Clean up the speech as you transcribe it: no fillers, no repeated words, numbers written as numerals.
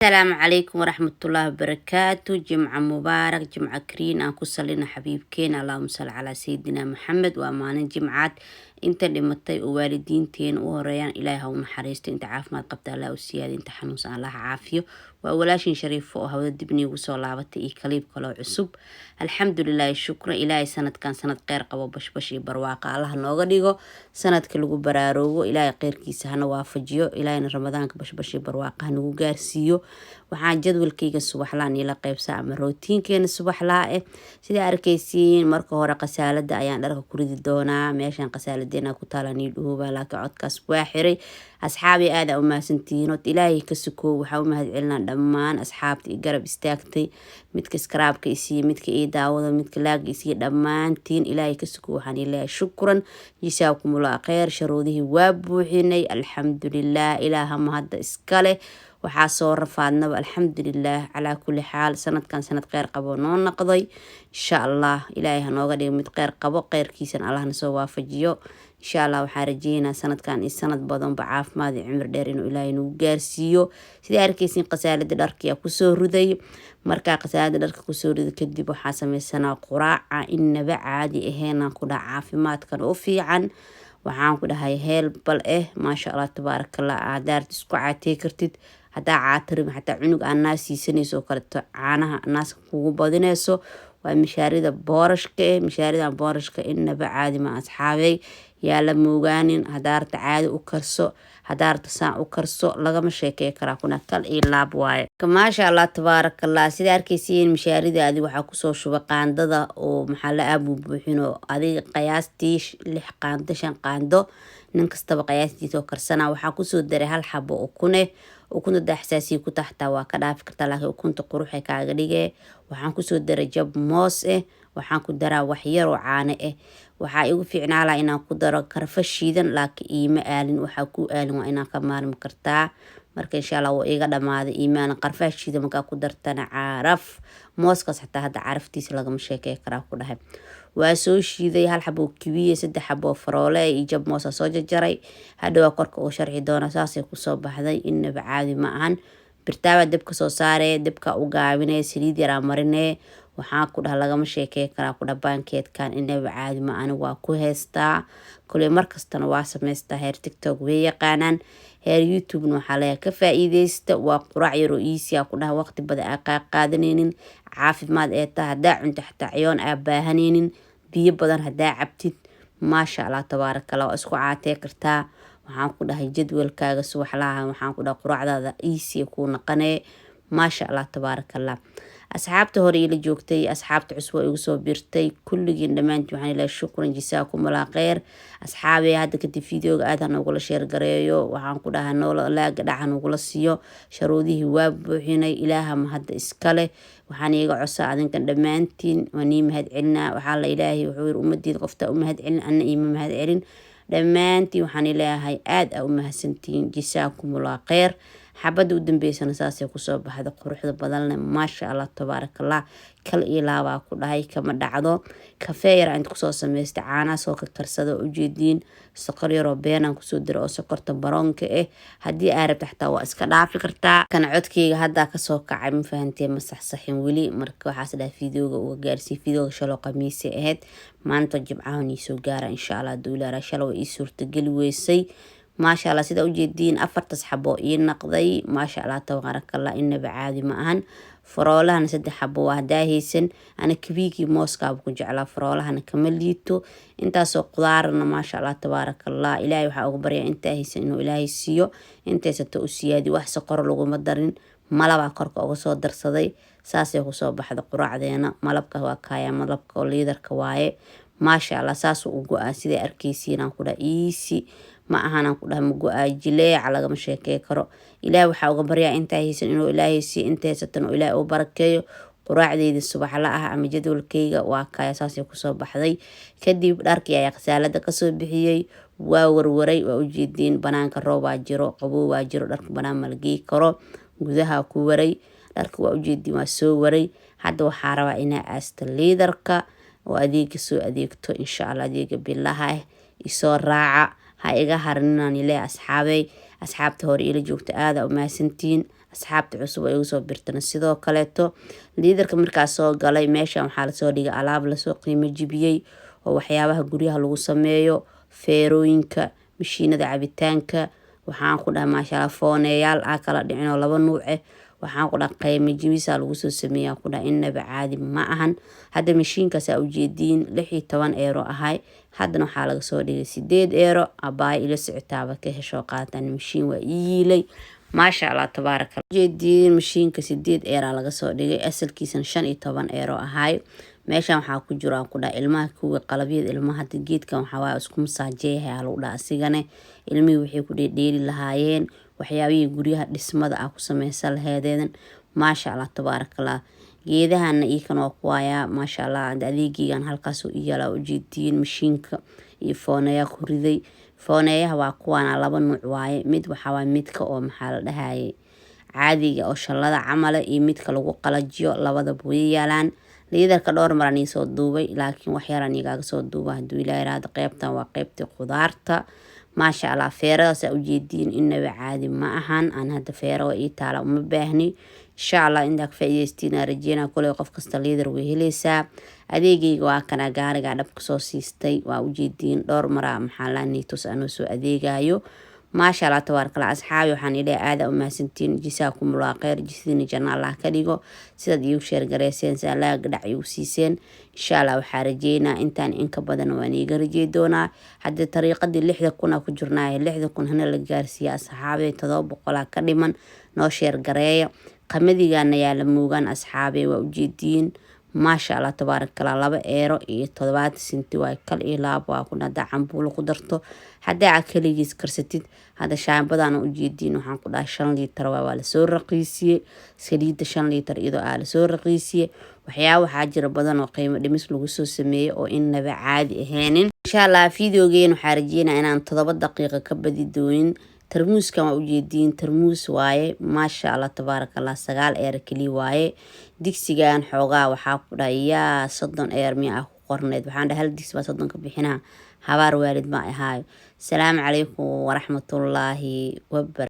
السلام عليكم ورحمة الله وبركاته. جمعة مبارك، جمعة كرين. أنكو صلينا حبيبكين، اللهم صل على سيدنا محمد. وأمان جمعات انت اللي متي ووالدينتين وريان إلهي ونحريستي. انت عاف ما قبت الله والسيادة، انت حنوس الله عافيه. وأولاشين شريف فوقها ودبني وصولابتي إي كليب كلو عصب. الحمد لله، الشكر إلهي. سنة كان سنة قير قبو بشبشي برواقع الله نوغا ديغو. سنة كلغو براروغو إلهي قير كيسا هنوافجيو. إلهي رمضان بشبشي برواقع هنوغو غارسيو. waxaan jadwalkayga subaxlaan ila qaybsaa ama rootiinkeena subaxlaa sida arkaysiin. marka hore qasaalada ayaan dharka ku ridi doonaa. meeshan qasaaladeena ku taalanii dhuuba laakiin codkaas waa xiray. asxaabi aad u mahadsantihiin. oo ilaahay ka sukoo waxa u mahad celinaa dhammaan asxaabta i garab istaagtay. midka skraabka isiiyo, midka ii daawado, midka laaga isiiyo, dhammaantiin ilaahay ka sukoo waxaan ilaahay shukran jisaakumullah khayr. sharuudihii waa buuxinay alxamdulilah. ilaaha mahadda iskale. waxaa soo rafaadnaba alxamdulilah calaa kulli xaal. sanadkan sanad kheyr qabo noo noqday insha allah. ilaahay ha nooga dhigo mid kheyr qabo, kheyrkiisan allahna soo waafajiyo insha allah. waxaa rajeynaa sanadkan iyo sanad badanba caafimaad iyo cimri dheer inuu ilaahay nagu gaarsiiyo. sidai arkaysiin qasaalada dharkiyaa kusoo riday. markaa qasaalada dharka kusoo riday kadib waxaa sameysanaa quraaca inaba caadi aheenaan ku dhaha caafimaadkan u fiican. waxaan ku dhahay heel bal maasha allah tabaarakallah. aadaarta isku caatey kartid haddaa caatarim xataa cunug aan naas siisanayso kaleto caanaha naaska kugu badinayso. waa mishaarida boorashka mishaaridan boorashka inaba caadi ma asxaabey. yaa la moogaanin. hadaarta caadi u karso, hadaarta saan u karso lagama sheekey karaa. kuna kal iyo laab waaye maasha allah tabaarakallah. sida arkaysiin mishaaridaadi waxaa kusoo shuba qaandada oo maxaa la aabu buuxino adiga qiyaastii 6 qaando 5 qaando nin kastaba qiyaastiisa oo karsana. waxaa kusoo daray hal xabo ukunta daxsaasi ku taxtaa waa ka dhaafi kartaa laakiin ukunta quruxay kaaga dhigee. waxaan kusoo daray jab moos waxaan ku daraa wax yar oo caano waxaa igu fiicnaa lahaa inaan ku daro karfa shiidan laakiin iima aalin. waxaa ku aalin waa inaan ka maarmi kartaa. marka insha allah waa iga dhamaaday iimaan. qarfaha shiidan markaa ku dartana caraf mooskaas xataa hadda caraftiisa lagama sheekey karaa ku dhahay. waa soo shiiday hal xabo kiwiye, 3 xabo faroole iyo jab moosa soo jarjaray. hadhow korka uu sharxi doona. saasay kusoo baxday inaba caadi ma ahan. birtaaba dabka soo saaree, dabka u gaabinee, saliid yaraa marinee. waxaan ku dhaha lagama sheekey karaa ku dhaha baankeedkan inaba caadi ma ahan. waa ku heystaa kuley markastana waa samaystaa. heer tiktok way yaqaanaan, heer youtubena waxaa laga ka faa'iideysta. waa quraac yaroo iisiya ku dhaha waqti badan aa qaadanaynin. caafimaad ee taa haddaa cunto xataa ciyoon aa baahanaynin. biyo badan haddaa cabtid maasha allah tabaarakallah waa isku caatey kartaa. waxaan ku dhahay jadwalkaaga subaxlaha waxaan ku dhaha quraacdaada iisiya kuu naqanee maasha allah tabaarakallah. asxaabta hore ila joogtay, asxaabta cusub oo igu soo biirtay kulligiin dhammaantiin waxaan ilaahay shukran jisaakumullah khayr. asxaabey hadda kadib videoga aad ha noogula sheer gareeyo. waxaan ku dhahaa noola laaga dhaca noogula siiyo. sharuudihii waa buuxinay. ilaaha mahadda iskale. waxaan iiga codsaa adinkan dhammaantiin waan ii mahad celinaa. waxaa la ilaahay wuxuu yiri ummaddiida qoftaa u mahad celin anna iima mahad celin. dhammaantiin waxaan ilaahay aad u mahadsantihiin jisaakumullah khayr. xabada u dambeysana saasay kusoo baxda quruxda badanle maasha allah tabaarakallah. kal iyo laabaa ku dhahay kama dhacdo. kafee yar inta kusoo samaystay caanaha soo ka karsada oo ujeediin. sokor yaroo beenaan kusoo dira oo sokorta baroonka haddii aa rabta xataa waa iska dhaafi kartaa. kana codkayga haddaa kasoo kacay ma fahantee ma saxsaxin weli. marka waxaas dhaha videoga uga gaarsiiy. videoga shaloo qamiisay ahayd maanta jimcahan ii soo gaara insha allah. duulaara shaloo ii suurtageli weysay maasha allah. sida ujeediin 4 xabo ii naqday maasha allah tabaarakallah inaba caadi ma ahan. faroolahana 3 xabo waa hadaa haysan. ana kabiigii mooskaaba ku jeclaa, faroolahana kama liito. intaasoo qudaarna maasha allah tabaarakallah. ilaahay waxaa uga baryaa intaa haysan inuu ilaahay siiyo, intaysato u siyaadi. wax soqoro laguma darin, malabaa korka uga soo darsaday. saasay kusoo baxda quraacdeena. malabka waa kaaya malabka oo liidarka waaye maasha allah. saasuu u go-aa siday arkaysiinaan ku dhaha iisi ma ahanaan ku dhaha ma go-aa jileeca lagama sheekey karo. ilaahay waxaa uga baryaa intaa haysan inuu ilaahay siiyo, intaysatan oo ilaahay u barakeeyo. quraacdeydii subaxla ama jadwalkayga waa kaya saasay kusoo baxday. kadib dharkii ayaa qasaalada kasoo bixiyey. waa warwaray. waa ujeediin banaanka roobaa jiro, qabow waa jiro. dharka banaan malgey karo, gudaha ku waray. dharka waa ujeediin waa soo waray. hadda waxaa rabaa inaa aasta liidarka oo adeega soo adeegto insha allah. adeega bilaha isoo raaca ha iga harinaan ilaa asxaabey. asxaabta hore ila joogta aada u mahadsantiin. asxaabta cusub ay ugu soo birtana sidoo kaleeto. liidarka markaas soo galay meeshan waxaa lasoo dhigay alaab lasoo qiimo jibiyey oo waxyaabaha guryaha lagu sameeyo, feerooyinka, mashiinada cabitaanka. waxaan ku dhahay maasha Allah fooneyaal kala dhicin oo 2 nuuc ah. waxaan ku dhahay qiimo jibisa lagu soo sameeyaa ku dhahay inaba caadi ma ahan. hadda mashiinkaas aa ujeediin 16 euro ahay, haddana waxaa laga soo dhigay 8 euro. abaay ila socotaaba ka hesho qaatan mashiin waa iilay maasha Allah tabaaraka Allah. ujeediin mashiinka 8 euro laga soo dhigay, asalkiisana 15 euro ahay. meeshan waxaa ku jira ku dhahay ilmaha kuwa qalabyada ilmaha hadda geedkan waxaa waa isku masaajeeyaa lagu dhahay asigane ilmihii waxay ku dheedheeli lahaayeen waxyaabihii guryaha dhismada ku sameysan laheedeedan maasha Allah tabaaraka Allah. geedahana iikan waa ku waayaa maasha Allah. adeegigan halkaas u yaala ujeediin mashiinka iyo fooneya ku riday. fooneyaha waa kuwaana 2 nuuc waaye, mid waxaa waa midka oo maxaa la dhahaye caadiga oo shallada camala iyo midka lagu qalajiyo, labadaba way yaalaan. liidarka dhowr mar aan soo duubay laakiin wax yar aan igaaga soo duubay haduu ilaahay raado. qaybtan waa qaybtii qudaarta maasha Allah. feeradaas aa ujeediin inaba caadi ma ahan. aan hadda feero ii taala uma baahni. insha Allah inta ka faa'iideystiin rajeyna kulay qof kasta liidar way helaysaa. adeegayga waa kana gaariga dhabka soo siistay waa ujeediin dhowr mar maxaa la niitos aan soo adeegayo maasha Allah tabaaraka Allah. asxaabi waxaan ilaahay aad u mahadsantiin. jisaakumullah khayr, jisiina janna Allah ka dhigo. sidaad iigu sheer gareyseen salaag dhac iigu siiseen. insha Allah waxaa rajeynaa intaan inka badan waan iiga rajey doonaa. hadda tariiqadii 60,000 ku jirnaa 60,000 hana la gaarsiiya asxaabi 700 ka dhiman noo sheer gareeya. qamadigaana yaa la moogaan asxaabi waa ujeediin maasha Allah tabaaraka Allah. 2 euro iyo 70 senti waa kal iyo laab waa ku dhada cambuulo ku darto hadda kaligiis karsatid. hadda shaambadan ujeediin waxaan ku dhahay 5 litir waa la soo raqiisiyay. saliida 5 litir iyadoo la soo raqiisiyay. waxaa jira badan oo qiimo dhimis lagu soo sameeyay oo inaba caadi aheenin. insha Allah fiidiyogeena waxaa rajeynaa inaan 7 daqiiqo ka badi doonin. tarmuuskan waa ujeediin tarmuus waaye maasha Allah tabaaraka Allah. 9 euro kali waaye. digsigan xoogaa waxaa ku dhahay 30 euro miya ku qorneed. waxaan dhahay hal digsi baa 30 ka bixinaa. habaar waalid ma ahaayo. salaamu calaykum waraxmatullaahi wabarakatuh.